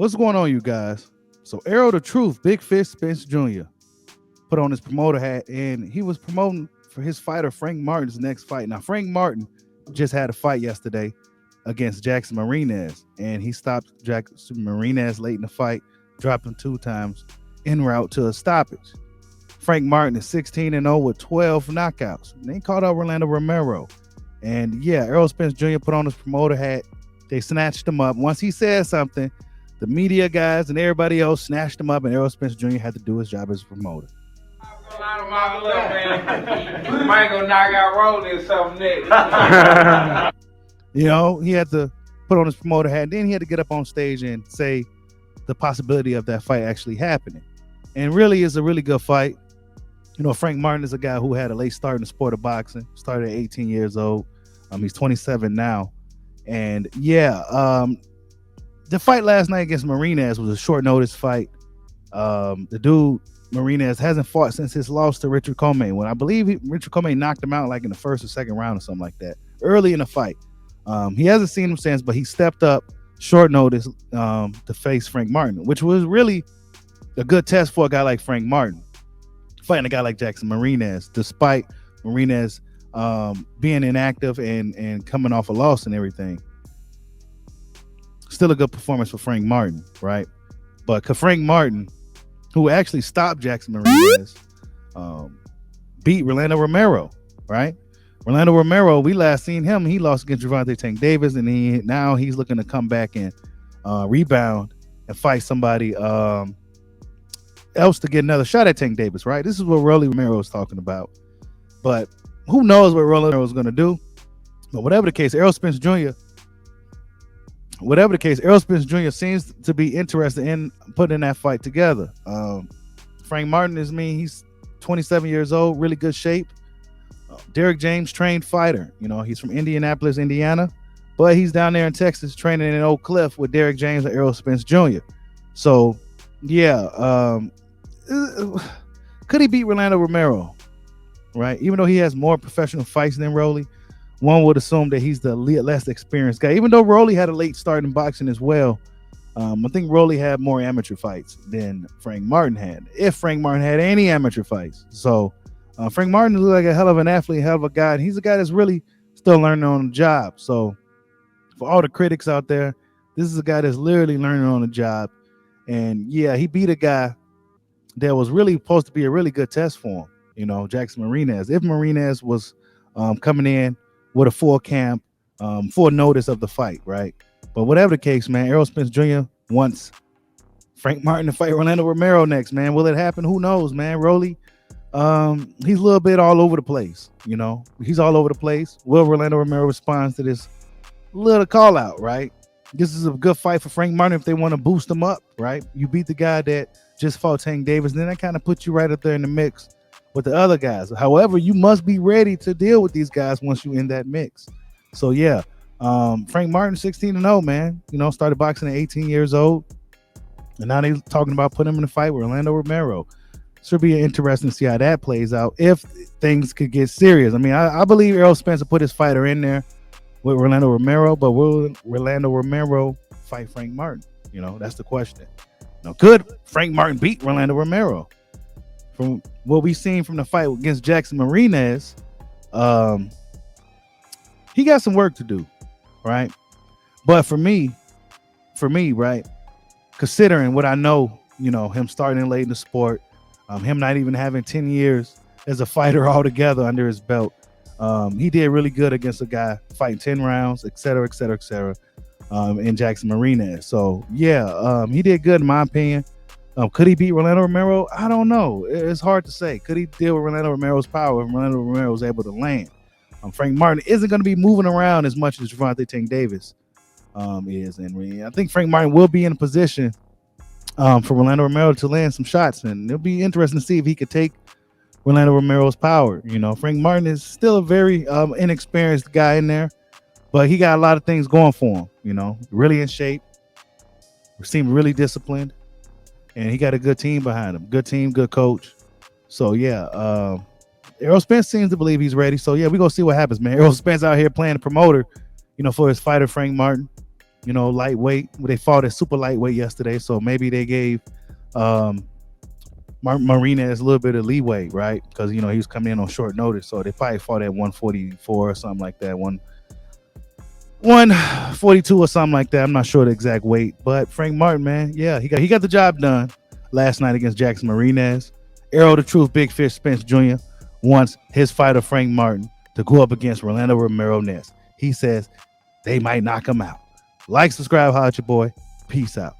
What's going on, you guys? So, Arrow the Truth, Big Fish Spence Jr. put on his promoter hat, and he was promoting for his fighter Frank Martin's next fight. Now, Frank Martin just had a fight yesterday against Jackson Marinez, and he stopped Jackson Marinez late in the fight, dropped him 2 times en route to a stoppage. Frank Martin is 16-0 with 12 knockouts. And they called out Rolando Romero. And yeah, Errol Spence Jr. put on his promoter hat. They snatched him up. Once he said something, the media guys and everybody else snatched him up, and Errol Spence Jr. had to do his job as a promoter. Might go knock out Rolando or something next. You know, he had to put on his promoter hat. Then he had to get up on stage and say the possibility of that fight actually happening. And really, it's a really good fight. You know, Frank Martin is a guy who had a late start in the sport of boxing. Started at 18 years old. He's 27 now. And yeah, the fight last night against Marinez was a short notice fight. The dude Marinez hasn't fought since his loss to Richard Comey, when I believe Richard Comey knocked him out like in the first or second round or something like that, early in the fight. He hasn't seen him since, but he stepped up short notice to face Frank Martin, which was really a good test for a guy like Frank Martin, fighting a guy like Jackson Marinez, despite Marinez being inactive and coming off a loss and everything. Still a good performance for Frank Martin, right? But Frank Martin, who actually stopped Jackson Marinez, beat Rolando Romero, right? Rolando Romero, we last seen him. He lost against Gervonta Tank Davis, and now he's looking to come back and rebound and fight somebody else to get another shot at Tank Davis, right? This is what Rolly Romero is talking about. But who knows what Rolando is going to do? But whatever the case, Errol Spence Jr. seems to be interested in putting that fight together. Frank Martin he's 27 years old, really good shape. Derek James, trained fighter. You know, he's from Indianapolis, Indiana, but he's down there in Texas training in Oak Cliff with Derek James and Errol Spence Jr. So, yeah, could he beat Rolando Romero? Right, even though he has more professional fights than Rolly, one would assume that he's the less experienced guy. Even though Rolly had a late start in boxing as well, I think Rolly had more amateur fights than Frank Martin had, if Frank Martin had any amateur fights. So Frank Martin looks like a hell of an athlete, hell of a guy. And he's a guy that's really still learning on the job. So for all the critics out there, this is a guy that's literally learning on the job. And yeah, he beat a guy that was really supposed to be a really good test for him. You know, Jackson Marinez. If Marinez was coming in with a full camp, full notice of the fight, right? But whatever the case, man, Errol Spence Jr. wants Frank Martin to fight Rolando Romero next, man. Will it happen? Who knows, man? Rolly, he's a little bit all over the place, you know. He's all over the place. Will Rolando Romero respond to this little call out, right? This is a good fight for Frank Martin if they want to boost him up, right? You beat the guy that just fought Tank Davis, and then that kind of puts you right up there in the mix with the other guys. However, you must be ready to deal with these guys once you're in that mix. So yeah, Frank Martin, 16-0, man. You know, started boxing at 18 years old, and now they're talking about putting him in a fight with Rolando Romero. Should be interesting to see how that plays out if things could get serious. I mean, I believe Errol Spence will put his fighter in there with Rolando Romero, but will Rolando Romero fight Frank Martin? You know, that's the question. Now, could Frank Martin beat Rolando Romero? From what we've seen from the fight against Jackson Marinez, he got some work to do, right? But for me, right, considering what I know, you know, him starting late in the sport, him not even having 10 years as a fighter altogether under his belt, he did really good against a guy fighting 10 rounds, et cetera, in Jackson Marinez. So, yeah, he did good in my opinion. Could he beat Rolando Romero? I don't know. It's hard to say. Could he deal with Rolando Romero's power if Rolando Romero was able to land? Frank Martin isn't going to be moving around as much as Gervonta Tank Davis is. And I think Frank Martin will be in a position for Rolando Romero to land some shots. And it'll be interesting to see if he could take Rolando Romero's power. You know, Frank Martin is still a very inexperienced guy in there, but he got a lot of things going for him. You know, really in shape. Seemed really disciplined. And he got a good team behind him. Good team, good coach. So, yeah, Errol Spence seems to believe he's ready. So, yeah, we're going to see what happens, man. Errol Spence out here playing the promoter, you know, for his fighter, Frank Martin. lightweight. They fought at super lightweight yesterday, so maybe they gave Martinez a little bit of leeway, right? Because he was coming in on short notice, so they probably fought at 144 or something like that, 142 or something like that. I'm not sure the exact weight, but Frank Martin, man, yeah, he got the job done last night against Jackson Martinez. Arrow the Truth, Big Fish Spence Jr. wants his fighter Frank Martin to go up against Rolando Romero next. He says they might knock him out. Like, subscribe, holla at your boy. Peace out.